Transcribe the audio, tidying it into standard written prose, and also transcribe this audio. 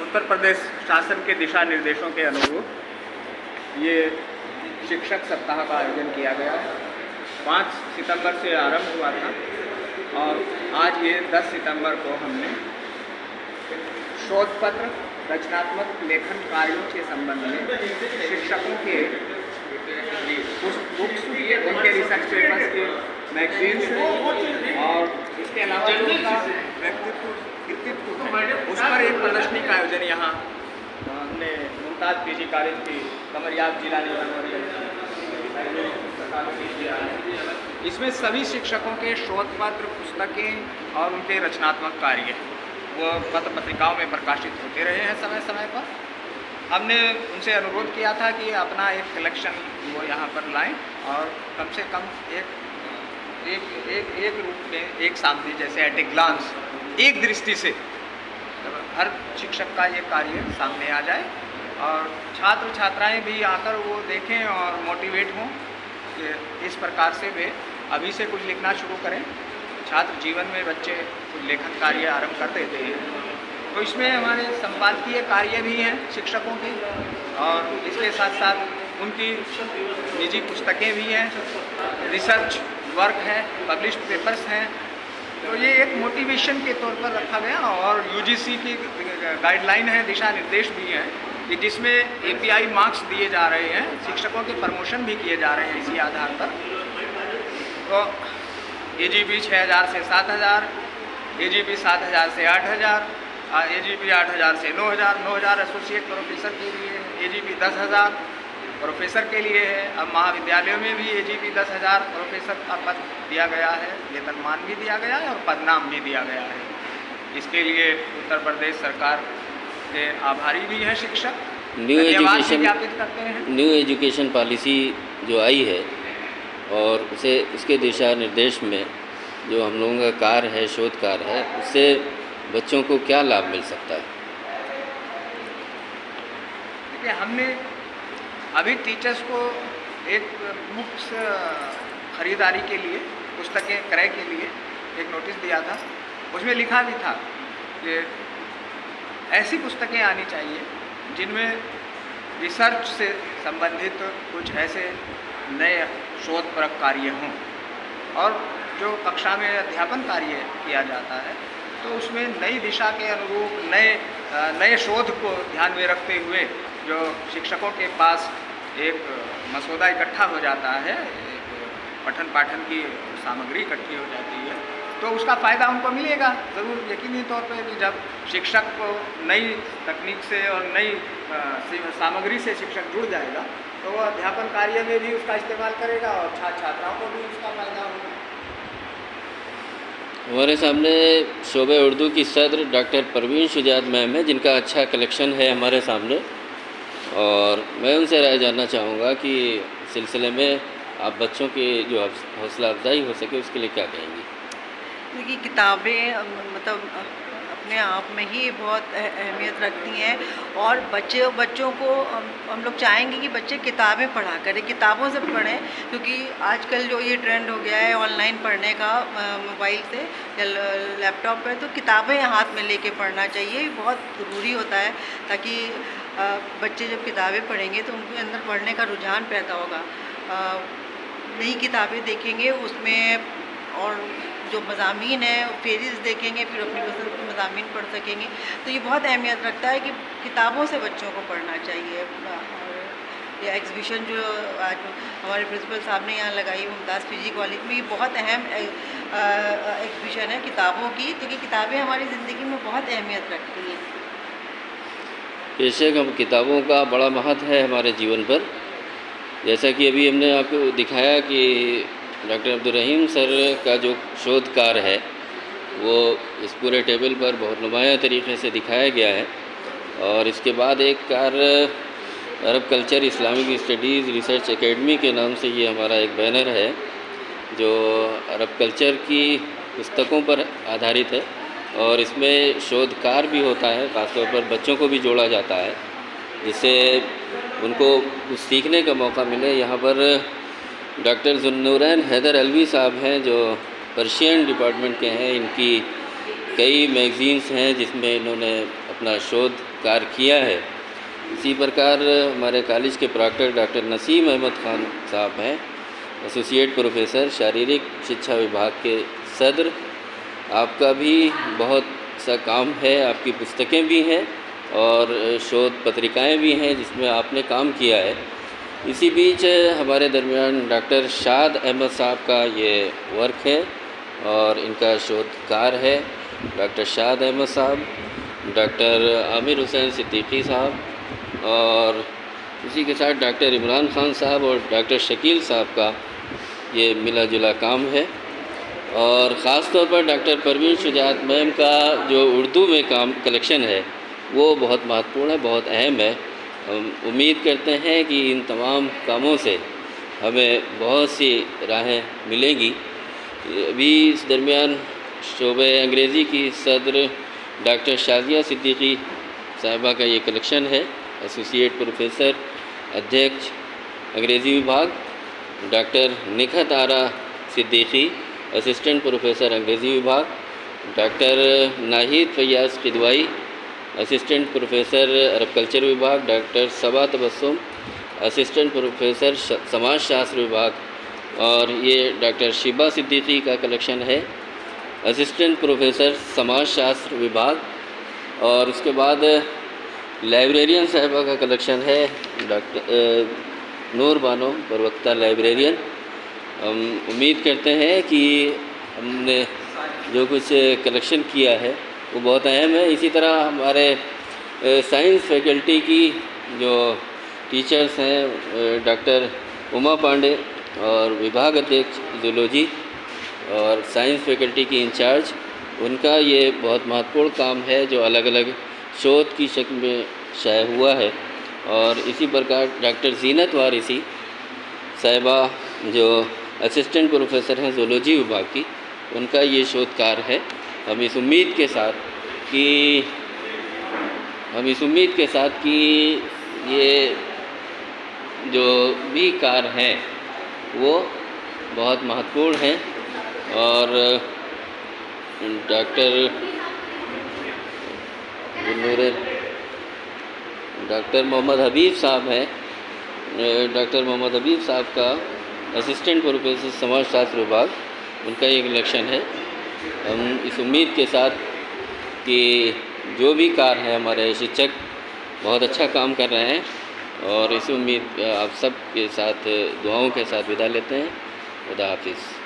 उत्तर प्रदेश शासन के दिशा निर्देशों के अनुरूप ये शिक्षक सप्ताह का आयोजन किया गया है। 5 सितंबर से आरंभ हुआ था और आज ये 10 सितंबर को हमने शोध पत्र, रचनात्मक लेखन कार्यों के संबंध में शिक्षकों के बुक्स, उनके रिसर्च पेपर्स के मैगजीन्स और इसके अलावा जो उनका व्यक्तित्व उस पर एक प्रदर्शनी का आयोजन यहाँ हमने मुमताज़ पीजी कॉलेज की कमरियाब जिलानी इसमें सभी शिक्षकों के शोध पत्र, पुस्तकें और उनके रचनात्मक कार्य वो पत्र पत्रिकाओं में प्रकाशित होते रहे हैं समय समय पर। हमने उनसे अनुरोध किया था कि अपना एक कलेक्शन वो यहाँ पर लाएं और कम से कम एक रूप में, एक सामने, जैसे एट ए ग्लांस, एक दृष्टि से हर शिक्षक का ये कार्य सामने आ जाए और छात्र छात्राएं भी आकर वो देखें और मोटिवेट हों कि इस प्रकार से वे अभी से कुछ लिखना शुरू करें। छात्र जीवन में बच्चे कुछ लेखन कार्य आरंभ कर देते हैं, तो इसमें हमारे संपादकीय कार्य भी हैं शिक्षकों के और इसके साथ साथ उनकी निजी पुस्तकें भी हैं, रिसर्च वर्क है, पब्लिश्ड पेपर्स हैं। तो ये एक मोटिवेशन के तौर पर रखा गया और यूजीसी की गाइडलाइन है, दिशा निर्देश भी हैं कि जिसमें एपीआई मार्क्स दिए जा रहे हैं, शिक्षकों के प्रमोशन भी किए जा रहे हैं इसी आधार पर। तो एजीपी 6000 से 7000, एजीपी 7000 से 8000, एजीपी 8000 से 9000, 9000 एसोसिएट प्रोफेसर के लिए, एजीपी 10,000 प्रोफेसर के लिए है। अब महाविद्यालयों में भी एजीपी 10,000 प्रोफेसर का पद दिया गया है, वेतनमान भी दिया गया है और पदनाम भी दिया गया है। इसके लिए उत्तर प्रदेश सरकार के आभारी भी हैं शिक्षक, धन्यवाद भी ज्ञापित करते हैं। न्यू एजुकेशन पॉलिसी जो आई है और उसके दिशा निर्देश में जो हम लोगों का कार्य है, शोध कार्य है, उससे बच्चों को क्या लाभ मिल सकता है? देखिए, हमने अभी टीचर्स को एक बुक्स खरीदारी के लिए, पुस्तकें क्रय के लिए एक नोटिस दिया था। उसमें लिखा भी था कि ऐसी पुस्तकें आनी चाहिए जिनमें रिसर्च से संबंधित कुछ ऐसे नए शोधपरक कार्य हों और जो कक्षा में अध्यापन कार्य किया जाता है तो उसमें नई दिशा के अनुरूप नए शोध को ध्यान में रखते हुए जो शिक्षकों के पास एक मसौदा इकट्ठा हो जाता है, पठन पाठन की सामग्री इकट्ठी हो जाती है, तो उसका फ़ायदा उनको मिलेगा ज़रूर, यकीनी तौर पे भी। जब शिक्षक को नई तकनीक से और नई सामग्री से शिक्षक जुड़ जाएगा तो वो अध्यापन कार्य में भी उसका इस्तेमाल करेगा और छात्र छात्राओं को भी उसका फ़ायदा होगा। हमारे सामने शोबे उर्दू की सदर डॉक्टर परवीन शुजात मैम है, जिनका अच्छा कलेक्शन है हमारे सामने, और मैं उनसे राय जानना चाहूँगा कि सिलसिले में आप बच्चों की जो हौसला अफजाई हो सके उसके लिए क्या कहेंगी? देखिए, किताबें मतलब अपने आप में ही बहुत अहमियत रखती हैं और बच्चों को हम लोग चाहेंगे कि बच्चे किताबें पढ़ा करें, किताबों से पढ़ें, क्योंकि आजकल जो ये ट्रेंड हो गया है ऑनलाइन पढ़ने का, मोबाइल से या लैपटॉप पे, तो किताबें हाथ में लेके पढ़ना चाहिए, ये बहुत ज़रूरी होता है, ताकि बच्चे जब किताबें पढ़ेंगे तो उनके अंदर पढ़ने का रुझान पैदा होगा। नई किताबें देखेंगे उसमें और जो मज़ामीन है पेजेस देखेंगे, फिर अपनी पसंद के मज़ामीन पढ़ सकेंगे। तो ये बहुत अहमियत रखता है कि किताबों से बच्चों को पढ़ना चाहिए। और ये एग्ज़िबिशन जो आज हमारे प्रिंसिपल साहब ने यहाँ लगाई मुमताज़ पीजी कॉलेज में, ये बहुत अहम एग्ज़िबिशन है किताबों की, क्योंकि किताबें हमारी ज़िंदगी में बहुत अहमियत रखती हैं। बेशक हम किताबों का बड़ा महत्व है हमारे जीवन पर। जैसा कि अभी हमने आपको दिखाया कि डॉक्टर अब्दुल रहीम सर का जो शोध कार्य है वो इस पूरे टेबल पर बहुत नुमाया तरीक़े से दिखाया गया है। और इसके बाद एक कार्य अरब culture Islamic studies research academy के नाम से ये हमारा एक बैनर है जो अरब कल्चर की पुस्तकों पर आधारित है और इसमें शोध कार्य भी होता है, ख़ासतौर पर बच्चों को भी जोड़ा जाता है जिससे उनको कुछ सीखने का मौका मिले। यहाँ पर डॉक्टर ज़ुन्नूरैन हैदर अलवी साहब हैं जो पर्शियन डिपार्टमेंट के हैं। इनकी कई मैगज़ीन्स हैं जिसमें इन्होंने अपना शोध कार्य किया है। इसी प्रकार हमारे कॉलेज के प्रॉक्टर डॉक्टर नसीम अहमद खान साहब हैं, एसोसिएट प्रोफेसर शारीरिक शिक्षा विभाग के सदर। आपका भी बहुत सा काम है, आपकी पुस्तकें भी हैं और शोध पत्रिकाएं भी हैं जिसमें आपने काम किया है। इसी बीच हमारे दरमियान डॉक्टर शाद अहमद साहब का ये वर्क है और इनका शोध कार्य है। डॉक्टर शाद अहमद साहब, डॉक्टर आमिर हुसैन सिद्दीकी साहब और इसी के साथ डॉक्टर इमरान खान साहब और डॉक्टर शकील साहब का ये मिला जुला काम है। और ख़ास तौर पर डॉक्टर परवीन शुजात मैम का जो उर्दू में काम कलेक्शन है वो बहुत महत्वपूर्ण है, बहुत अहम है। हम उम्मीद करते हैं कि इन तमाम कामों से हमें बहुत सी राहें मिलेंगी। अभी इस दरमियान शोबे अंग्रेज़ी की सदर डॉक्टर शाजिया सिद्दीकी साहिबा का ये कलेक्शन है। एसोसिएट प्रोफेसर अध्यक्ष अंग्रेज़ी विभाग doctor Nikhat Ara Siddiqui, assistant professor अंग्रेज़ी विभाग doctor Nahid Faiyaz Kidwai, assistant professor Arab culture विभाग doctor Saba Tabassum, assistant professor समाज शास्त्र विभाग और ये डॉक्टर शिबा सिद्दीकी का कलेक्शन है, असिस्टेंट प्रोफेसर समाज शास्त्र विभाग। और उसके बाद लाइब्रेरियन साहिबा का कलेक्शन है डॉक्टर नूर बानो प्रवक्ता लाइब्रेरियन। हम उम्मीद करते हैं कि हमने जो कुछ कलेक्शन किया है वो बहुत अहम है। इसी तरह हमारे साइंस फैकल्टी की जो टीचर्स हैं डॉक्टर उमा पांडे और विभाग अध्यक्ष जूलॉजी और साइंस फैकल्टी की इंचार्ज, उनका ये बहुत महत्वपूर्ण काम है जो अलग अलग शोध की शक्ल में शाया हुआ है। और इसी प्रकार डॉक्टर जीनत वारिसी साहिबा जो असिस्टेंट प्रोफेसर हैं जूलॉजी विभाग की, उनका ये शोध कार्य है। हम इस उम्मीद के साथ कि ये जो भी कार्य हैं वो बहुत महत्वपूर्ण हैं। और डॉक्टर मोहम्मद हबीब साहब हैं, डॉक्टर मोहम्मद हबीब साहब का असिस्टेंट प्रोफेसर समाज शास्त्र विभाग, उनका एक कलेक्शन है। हम इस उम्मीद के साथ कि जो भी कार्य है हमारे शिक्षक बहुत अच्छा काम कर रहे हैं और इस उम्मीद आप सब के साथ दुआओं के साथ विदा लेते हैं। खुदा हाफिज़।